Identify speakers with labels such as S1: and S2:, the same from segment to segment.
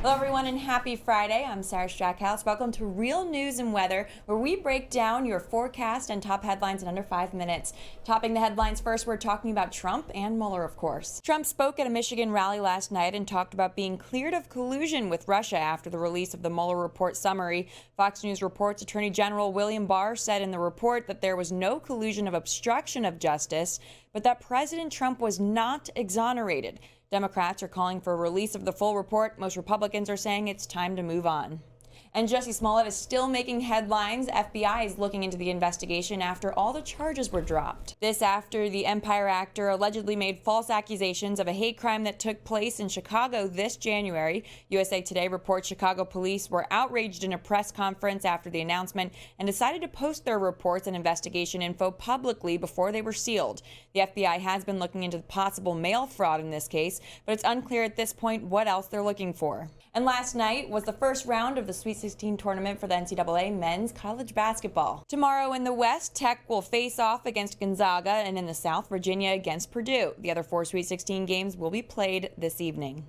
S1: Hello everyone and happy Friday. I'm Sarah Strackhouse. Welcome to Real News and Weather, where we break down your forecast and top headlines in under 5 minutes. Topping the headlines first, we're talking about Trump and Mueller, of course. Trump spoke at a Michigan rally last night and talked about being cleared of collusion with Russia after the release of the Mueller report summary. Fox News reports Attorney General William Barr said in the report that there was no collusion of obstruction of justice, but that President Trump was not exonerated. Democrats are calling for a release of the full report. Most Republicans are saying it's time to move on. And Jussie Smollett is still making headlines. FBI is looking into the investigation after all the charges were dropped. This after the Empire actor allegedly made false accusations of a hate crime that took place in Chicago this January. USA Today reports Chicago police were outraged in a press conference after the announcement and decided to post their reports and investigation info publicly before they were sealed. The FBI has been looking into possible mail fraud in this case, but it's unclear at this point what else they're looking for. And last night was the first round of the Sweet 16 tournament for the NCAA men's college basketball. Tomorrow in the West, Tech will face off against Gonzaga, and in the South, Virginia against Purdue. The other 4 Sweet 16 games will be played this evening.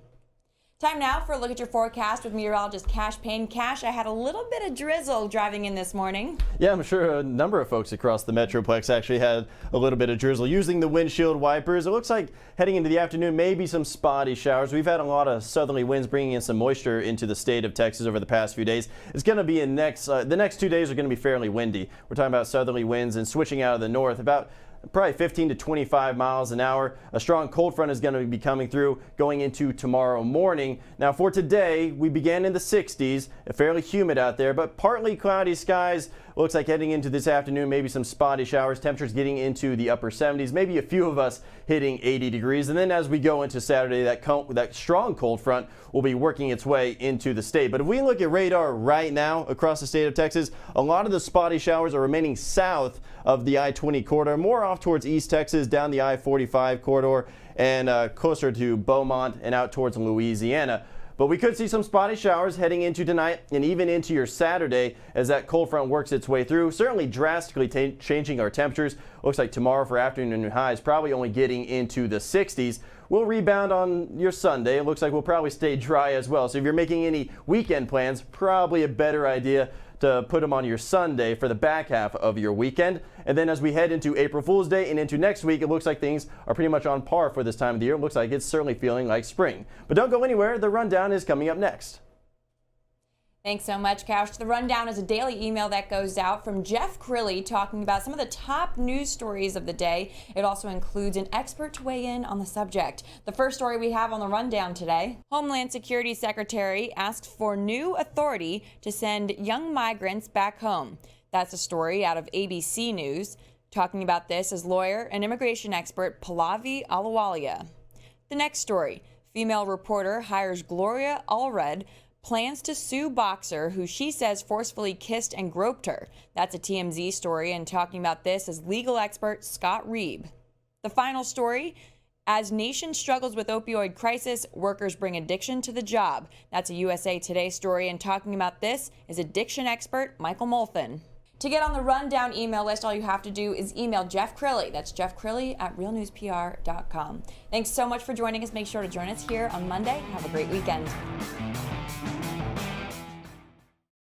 S1: Time now for a look at your forecast with meteorologist Cash Payne. Cash, I had a little bit of drizzle driving in this morning. Yeah, I'm sure a number of folks across the Metroplex actually had a little bit of drizzle using the windshield wipers. It looks like heading into the afternoon, maybe some spotty showers. We've had a lot of southerly winds bringing in some moisture into the state of Texas over the past few days. It's going to be the next 2 days are going to be fairly windy. We're talking about southerly winds and switching out of the north about probably 15 to 25 miles an hour. A strong cold front is going to be coming through going into tomorrow morning. Now for today, we began in the 60s, fairly humid out there, but partly cloudy skies. Looks like heading into this afternoon, maybe some spotty showers. Temperatures getting into the upper 70s, maybe a few of us hitting 80 degrees. And then as we go into Saturday, that strong cold front will be working its way into the state. But if we look at radar right now across the state of Texas, a lot of the spotty showers are remaining south of the I-20 corridor, more off towards East Texas, down the I-45 corridor, and closer to Beaumont and out towards Louisiana. But we could see some spotty showers heading into tonight and even into your Saturday as that cold front works its way through, certainly drastically changing our temperatures. Looks like tomorrow for afternoon highs probably only getting into the 60s. We'll rebound on your Sunday. It looks like we'll probably stay dry as well. So if you're making any weekend plans, probably a better idea to put them on your Sunday for the back half of your weekend. And then as we head into April Fool's Day and into next week, it looks like things are pretty much on par for this time of the year. It looks like it's certainly feeling like spring. But don't go anywhere. The rundown is coming up next. Thanks so much, Cash. The Rundown is a daily email that goes out from Jeff Crilly talking about some of the top news stories of the day. It also includes an expert to weigh in on the subject. The first story we have on the Rundown today: Homeland Security Secretary asks for new authority to send young migrants back home. That's a story out of ABC News. Talking about this is lawyer and immigration expert Pallavi Ahluwalia. The next story: female reporter hires Gloria Allred, plans to sue boxer who she says forcefully kissed and groped her. That's a TMZ story, and talking about this is legal expert Scott Reeb. The final story: as nation struggles with opioid crisis, workers bring addiction to the job. That's a USA Today story, and talking about this is addiction expert Michael Molfin. To get on the Rundown email list, all you have to do is email Jeff Crilly. That's Jeff Crilly at realnewspr.com. Thanks so much for joining us. Make sure to join us here on Monday. Have a great weekend.